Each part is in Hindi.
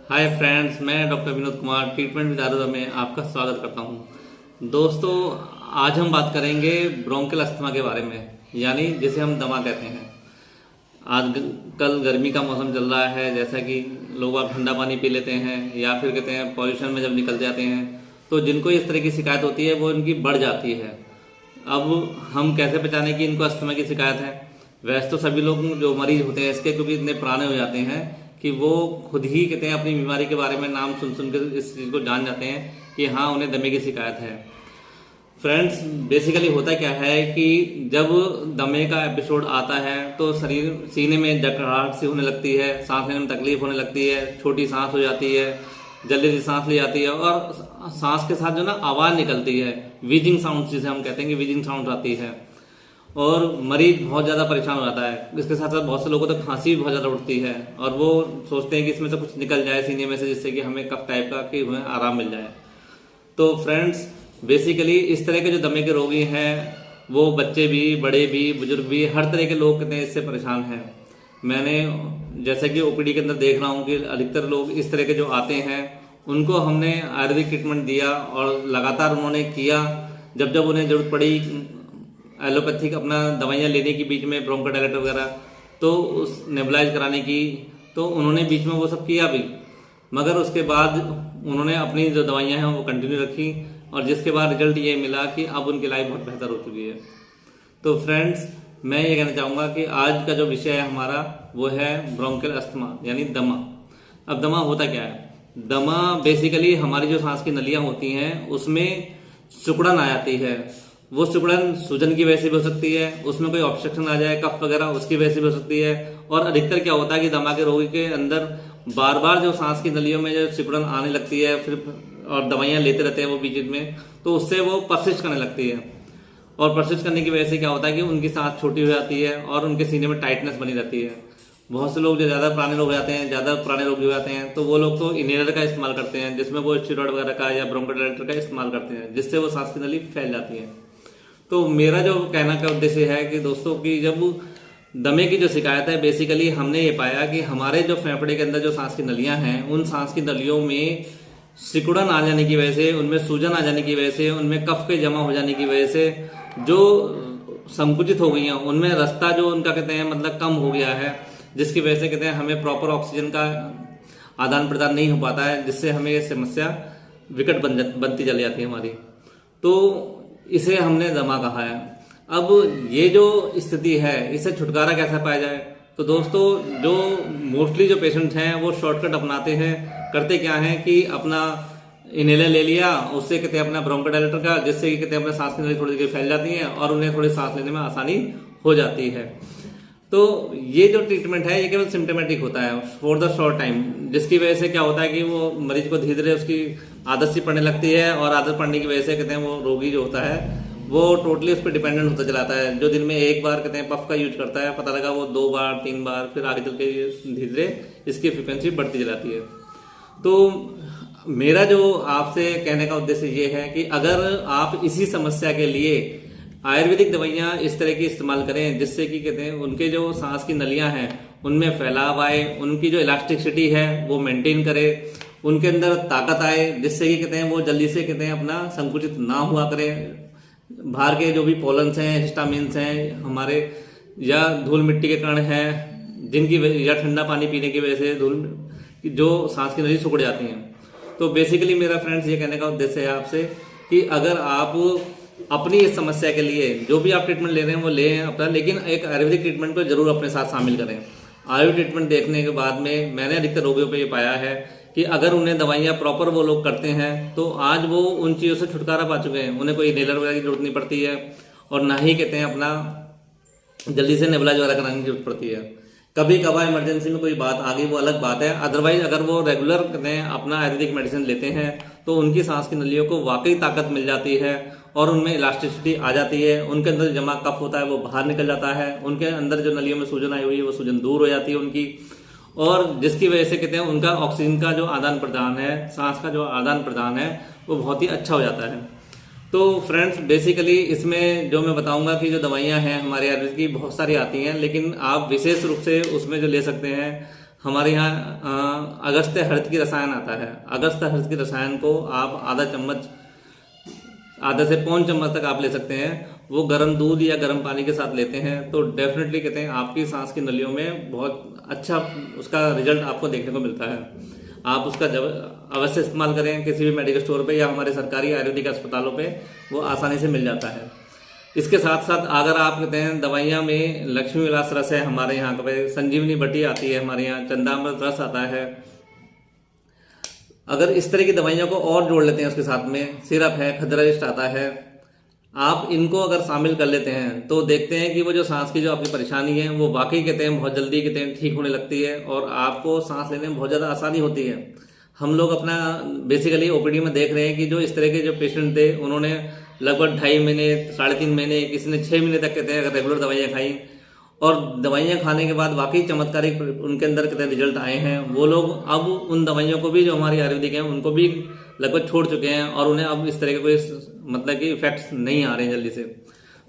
हाय फ्रेंड्स, मैं doctor Vinod Kumar treatment with Ayurveda में आपका स्वागत करता हूं। दोस्तों, आज हम बात करेंगे ब्रोंकियल अस्थमा के बारे में, यानी जिसे हम दमा कहते हैं। कल गर्मी का मौसम चल रहा है, जैसा कि लोग आप ठंडा पानी पी लेते हैं या फिर कहते हैं पॉल्यूशन में जब निकल जाते हैं तो जिनको इस तरह की शिकायत होती है वो इनकी बढ़ जाती है। अब हम कैसे पहचाने कि इनको अस्थमा की शिकायत है? वैसे तो सभी लोग जो मरीज होते हैं इसके, क्योंकि इतने पुराने हो जाते हैं कि वो खुद ही कहते हैं अपनी बीमारी के बारे में नाम सुन सुन कर इस चीज़ को जान जाते हैं कि हाँ, उन्हें दमे की शिकायत है। फ्रेंड्स, बेसिकली होता क्या है कि जब दमे का एपिसोड आता है तो शरीर सीने में जकड़ाहट सी होने लगती है, सांस लेने में तकलीफ होने लगती है, छोटी सांस हो जाती है, जल्दी से सांस ली जाती है और सांस के साथ जो ना आवाज़ निकलती है, वीजिंग साउंड जिसे हम कहते हैं कि वीजिंग साउंड आती है और मरीज बहुत ज़्यादा परेशान हो जाता है। इसके साथ साथ बहुत से लोगों को तो खांसी भी बहुत ज़्यादा उठती है और वो सोचते हैं कि इसमें से कुछ निकल जाए सीने में से, जिससे कि हमें कफ टाइप का कि हमें आराम मिल जाए। तो फ्रेंड्स, बेसिकली इस तरह के जो दमे के रोगी हैं वो बच्चे भी, बड़े भी, बुजुर्ग भी, हर तरह के लोग कहते हैं इससे परेशान हैं। मैंने जैसे कि ओपीडी के अंदर देख रहा हूँ कि अधिकतर लोग इस तरह के जो आते हैं उनको हमने आयुर्वेदिक ट्रीटमेंट दिया और लगातार उन्होंने किया। जब जब उन्हें जरूरत पड़ी एलोपैथिक अपना दवाइयाँ लेने की, बीच में ब्रोंकोडायलेटर वगैरह, तो उस नेबुलाइज कराने की, तो उन्होंने बीच में वो सब किया भी, मगर उसके बाद उन्होंने अपनी जो दवाइयाँ हैं वो कंटिन्यू रखी और जिसके बाद रिजल्ट ये मिला कि अब उनकी लाइफ बहुत बेहतर हो चुकी है। तो फ्रेंड्स, मैं ये कहना चाहूँगा कि आज का जो विषय है हमारा वो है ब्रोंकियल अस्थमा यानी दमा। अब दमा होता क्या है? दमा बेसिकली हमारी जो सांस की नलियाँ होती हैं उसमें सिकुड़न आ जाती है। वो सिकुड़न सूजन की वजह से भी हो सकती है, उसमें कोई ऑब्स्ट्रक्शन आ जाए कफ वगैरह, उसकी वजह से भी हो सकती है। और अधिकतर क्या होता है कि दमा के रोगी के अंदर बार बार जो सांस की नलियों में जो सिकुड़न आने लगती है फिर और दवाइयाँ लेते रहते हैं वो बीच में, तो उससे वो परसिस्ट करने लगती है और परसिस्ट करने की वजह से क्या होता है कि उनकी सांस छोटी हो जाती है और उनके सीने में टाइटनेस बनी रहती है। बहुत से लोग जो ज़्यादा पुराने लोग हो जाते हैं, ज़्यादा पुराने रोगी हो जाते हैं, तो वो लोग तो इनहेलर का इस्तेमाल करते हैं, जिसमें वो स्टेरॉइड वगैरह का या ब्रोंकोडायलेटर का इस्तेमाल करते हैं, जिससे वो सांस की नली फैल जाती है। तो मेरा जो कहना का उद्देश्य है कि दोस्तों की जब दमे की जो शिकायत है, बेसिकली हमने ये पाया कि हमारे जो फेफड़े के अंदर जो सांस की नलियां हैं उन सांस की नलियों में सिकुड़न आ जाने की वजह से, उनमें सूजन आ जाने की वजह से, उनमें कफ के जमा हो जाने की वजह से जो संकुचित हो गई हैं, उनमें रास्ता जो उनका कहते हैं मतलब कम हो गया है, जिसकी वजह से कहते हैं हमें प्रॉपर ऑक्सीजन का आदान प्रदान नहीं हो पाता है, जिससे हमें ये समस्या विकट बनती चली जाती है हमारी। तो इसे हमने दमा कहा है। अब ये जो स्थिति है इससे छुटकारा कैसे पाया जाए? तो दोस्तों, जो मोस्टली जो पेशेंट हैं वो शॉर्टकट अपनाते हैं। करते क्या है कि अपना इनहेलर ले लिया, उससे कहते हैं अपना ब्रोंकोडायलेटर का, जिससे कि कहते हैं अपना सांस की नली थोड़ी देर फैल जाती है और उन्हें थोड़ी सांस लेने में आसानी हो जाती है। तो ये जो ट्रीटमेंट है ये केवल सिम्टोमेटिक होता है फॉर द शॉर्ट टाइम, जिसकी वजह से क्या होता है कि वो मरीज को धीरे धीरे उसकी आदत सी पड़ने लगती है और आदत पड़ने की वजह से कहते हैं वो रोगी जो होता है वो टोटली उस पर डिपेंडेंट होता चलाता है। जो दिन में एक बार कहते हैं पफ का यूज करता है, पता लगा वो 2 बार 3 बार, फिर आगे चल के धीरे धीरे इसकी फ्रिक्वेंसी बढ़ती चलाती है। तो मेरा जो आपसे कहने का उद्देश्य ये है कि अगर आप इसी समस्या के लिए आयुर्वेदिक दवाइयाँ इस तरह की इस्तेमाल करें जिससे कि कहते हैं उनके जो सांस की नलियाँ हैं उनमें फैलाव आए, उनकी जो इलास्टिसिटी है वो मेंटेन करे, उनके अंदर ताकत आए, जिससे कि कहते हैं वो जल्दी से कहते हैं अपना संकुचित ना हुआ करें। बाहर के जो भी पोलन्स हैं, हिस्टामिन्स हैं हमारे, या धूल मिट्टी के कण हैं जिनकी या ठंडा पानी पीने की वजह से धूल जो सांस की नली सिकुड़ जाती हैं। तो बेसिकली मेरा फ्रेंड्स ये कहने का उद्देश्य है आपसे कि अगर आप अपनी इस समस्या के लिए जो भी आप ट्रीटमेंट ले रहे हैं वो लें अपना, लेकिन एक आयुर्वेदिक ट्रीटमेंट को जरूर अपने साथ शामिल करें। आयुर्वेदिक ट्रीटमेंट देखने के बाद में मैंने अधिकतर रोगियों पे ये पाया है कि अगर उन्हें दवाइयाँ प्रॉपर वो लोग करते हैं तो आज वो उन चीज़ों से छुटकारा पा चुके हैं, उन्हें कोई इनहेलर वगैरह की जरूरत नहीं पड़ती है और ना ही कहते हैं अपना जल्दी से नेबुलाइज वगैरह कराने की जरूरत पड़ती है। कभी कभार इमरजेंसी में कोई बात आ गई वो अलग बात है, अदरवाइज अगर वो रेगुलर कहते हैं अपना आयुर्वेदिक मेडिसिन लेते हैं तो उनकी सांस की नलियों को वाकई ताकत मिल जाती है और उनमें इलास्टिसिटी आ जाती है, उनके अंदर जमा कफ होता है वो बाहर निकल जाता है, उनके अंदर जो नलियों में सूजन आई हुई है वो सूजन दूर हो जाती है उनकी, और जिसकी वजह से कहते हैं उनका ऑक्सीजन का जो आदान प्रदान है, सांस का जो आदान प्रदान है वो बहुत ही अच्छा हो जाता है। तो फ्रेंड्स, बेसिकली इसमें जो मैं बताऊंगा कि जो दवाइयां हैं हमारे आयुर्वेद की बहुत सारी आती हैं, लेकिन आप विशेष रूप से उसमें जो ले सकते हैं हमारे यहाँ अगस्त्य हरित की रसायन आता है। अगस्त्य हरित की रसायन को आप आधा चम्मच, आधा से पौन चम्मच तक आप ले सकते हैं। वो गर्म दूध या गर्म पानी के साथ लेते हैं तो डेफिनेटली कहते हैं आपकी सांस की नलियों में बहुत अच्छा उसका रिजल्ट आपको देखने को मिलता है। आप उसका जब अवश्य इस्तेमाल करें, किसी भी मेडिकल स्टोर पे या हमारे सरकारी आयुर्वेदिक अस्पतालों पे वो आसानी से मिल जाता है। इसके साथ साथ अगर आप कहते हैं दवाइयाँ में लक्ष्मी विलास रस है हमारे यहाँ पे, संजीवनी बटी आती है हमारे यहाँ, चंदामृत रस आता है। अगर इस तरह की दवाइयों को और जोड़ लेते हैं उसके साथ में, सिरप है, खदराइस्ट आता है, आप इनको अगर शामिल कर लेते हैं तो देखते हैं कि वो जो सांस की जो आपकी परेशानी है वो वाकई कहते हैं बहुत जल्दी कहते हैं ठीक होने लगती है और आपको सांस लेने में बहुत ज़्यादा आसानी होती है। हम लोग अपना बेसिकली ओपीडी में देख रहे हैं कि जो इस तरह के जो पेशेंट थे उन्होंने लगभग 2.5 महीने, 3.5 महीने, किसी ने 6 महीने तक कहते हैं अगर रेगुलर दवाइयाँ खाई और दवाइयाँ खाने के बाद वाकई चमत्कारिक उनके अंदर कहते हैं रिजल्ट आए हैं। वो लोग अब उन दवाइयों को भी जो हमारी आयुर्वेदिक हैं उनको भी लगभग छोड़ चुके हैं और उन्हें अब इस तरह के कोई मतलब कि इफेक्ट्स नहीं आ रहे हैं जल्दी से।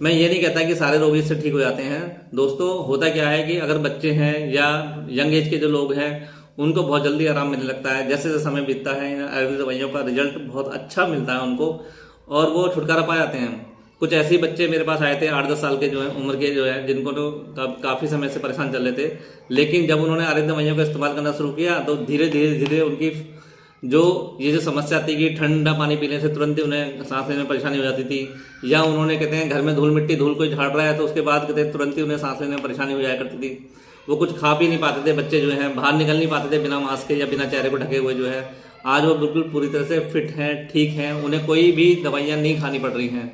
मैं ये नहीं कहता कि सारे रोगी इससे ठीक हो जाते हैं। दोस्तों होता क्या है कि अगर बच्चे हैं या यंग एज के जो लोग हैं उनको बहुत जल्दी आराम मिलने लगता है। जैसे जैसे समय बीतता है इन आयुर्वेदिक दवाइयों का रिजल्ट बहुत अच्छा मिलता है उनको और वो छुटकारा पा जाते हैं। कुछ ऐसे बच्चे मेरे पास आए थे 8-10 साल के जो है उम्र के जो है, जिनको तो काफ़ी समय से परेशान चल रहे थे, लेकिन जब उन्होंने आयुर्वेदिक दवाइयों का इस्तेमाल करना शुरू किया तो धीरे धीरे उनकी जो ये जो समस्या थी कि ठंडा पानी पीने से तुरंत ही उन्हें सांस लेने में परेशानी हो जाती थी, या उन्होंने कहते हैं घर में धूल कोई झाड़ रहा है तो उसके बाद कहते हैं तुरंत ही उन्हें सांस लेने में परेशानी हो जाया करती थी। वो कुछ खा पी नहीं पाते थे, बच्चे जो हैं बाहर निकल नहीं पाते थे बिना मास्क के या बिना चेहरे को ढके हुए जो है। आज वो बिल्कुल पूरी तरह से फिट हैं, ठीक हैं, उन्हें कोई भी दवाइयाँ नहीं खानी पड़ रही हैं।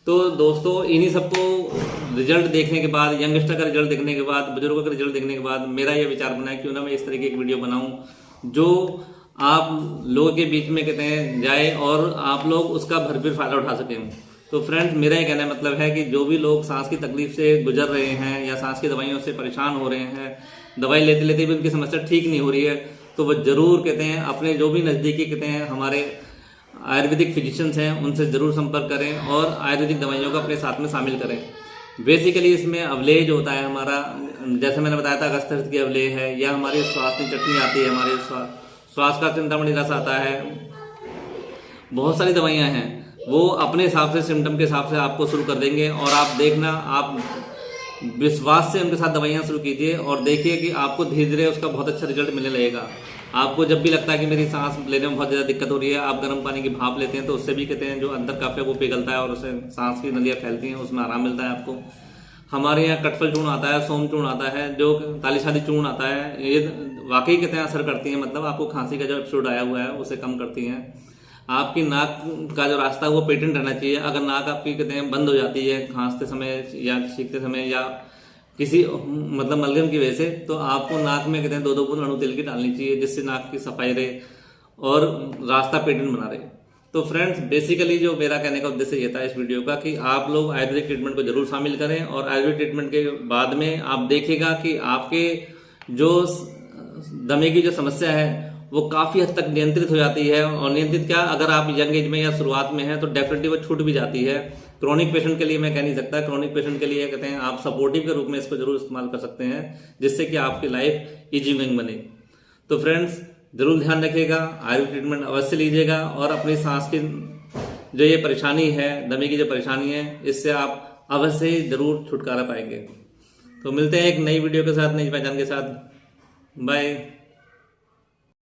तो दोस्तों इन्हीं सबको रिजल्ट देखने के बाद, यंगस्टर का रिजल्ट देखने के बाद, बुजुर्गों का रिजल्ट देखने के बाद मेरा ये विचार बना है क्यों ना मैं इस तरह की एक वीडियो बनाऊं जो आप लोगों के बीच में कहते हैं जाए और आप लोग उसका भरपूर फायदा उठा सकें। तो फ्रेंड्स मेरा ये कहने का मतलब है कि जो भी लोग सांस की तकलीफ से गुजर रहे हैं या सांस की दवाइयों से परेशान हो रहे हैं, दवाई लेते लेते भी उनकी समस्या ठीक नहीं हो रही है, तो वह जरूर कहते हैं अपने जो भी नज़दीकी कहते हैं हमारे आयुर्वेदिक फिजिशियंस हैं उनसे ज़रूर संपर्क करें और आयुर्वेदिक दवाइयों को अपने साथ में शामिल करें। बेसिकली इसमें अवलेह जो होता है हमारा, जैसे मैंने बताया था अगस्त्य हरित की अवलेह है, या हमारी स्वास्थ्य चटनी आती है, हमारे श्वास का चिंतामणि रस आता है, बहुत सारी दवाइयाँ हैं। वो अपने हिसाब से सिम्टम के हिसाब से आपको शुरू कर देंगे और आप देखना, आप विश्वास से उनके साथ दवाइयाँ शुरू कीजिए और देखिए कि आपको धीरे धीरे उसका बहुत अच्छा रिजल्ट मिलने लगेगा। आपको जब भी लगता है कि मेरी सांस लेने में बहुत ज़्यादा दिक्कत हो रही है, आप गर्म पानी की भाप लेते हैं तो उससे भी कहते हैं जो अंदर कफ है वो पिघलता है और उससे सांस की नलियाँ फैलती हैं, उसमें आराम मिलता है आपको। हमारे यहाँ कटफल चूर्ण आता है, सोम चूर्ण आता है, जो तालीशादी चूर्ण आता है, ये वाकई कहते हैं असर करती हैं, मतलब आपको खांसी का जो एपिसोड आया हुआ है उसे कम करती हैं। आपकी नाक का जो रास्ता है वो पेटेंट रहना चाहिए। अगर नाक आपकी कहते हैं बंद हो जाती है खांसते समय या छींकते समय या किसी मतलब मलगम की वजह से, तो आपको नाक में कहते हैं 2-2 बूंद अणु तेल की डालनी चाहिए, जिससे नाक की सफाई रहे और रास्ता पेटेंट बना रहे। तो फ्रेंड्स बेसिकली जो मेरा कहने का उद्देश्य ये था इस वीडियो का कि आप लोग आयुर्वेदिक ट्रीटमेंट को जरूर शामिल करें और आयुर्वेदिक ट्रीटमेंट के बाद में आप देखिएगा कि आपके जो दमे की जो समस्या है वो काफ़ी हद तक नियंत्रित हो जाती है। और नियंत्रित क्या, अगर आप यंग एज में या शुरुआत में हैं तो डेफिनेटली वो छूट भी जाती है। क्रॉनिक पेशेंट के लिए मैं कह नहीं सकता, क्रॉनिक पेशेंट के लिए कहते हैं आप सपोर्टिव के रूप में इसको जरूर इस्तेमाल कर सकते हैं, जिससे कि आपकी लाइफ इजी गोइंग बने। तो फ्रेंड्स जरूर ध्यान रखिएगा, आयुर्वेदिक ट्रीटमेंट अवश्य लीजिएगा और अपनी सांस की जो ये परेशानी है, दमे की जो परेशानी है, इससे आप अवश्य ही जरूर छुटकारा पाएंगे। तो मिलते हैं एक नई वीडियो के साथ, नई पहचान के साथ। बाय।